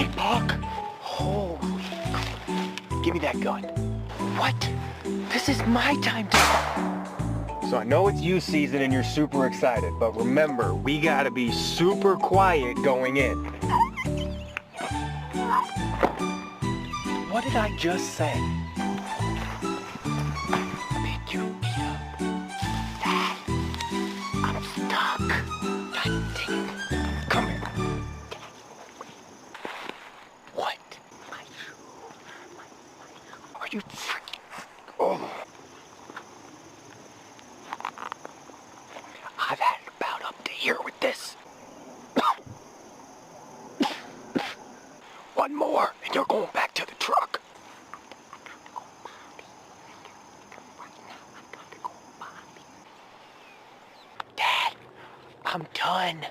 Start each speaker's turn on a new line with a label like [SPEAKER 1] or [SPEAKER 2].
[SPEAKER 1] Hey, Buck. Holy crap. Give me that gun. What? This is my time to... So I know it's you season and you're super excited, but remember, we gotta be super quiet going in. What did I just say? Pick your feet up. Dad, I'm stuck. God dang it. Come here. What? My shoe. Are you freaking... Oh. I've had it about up to here with this. One more, and you're going back to the truck. Dad, I'm done.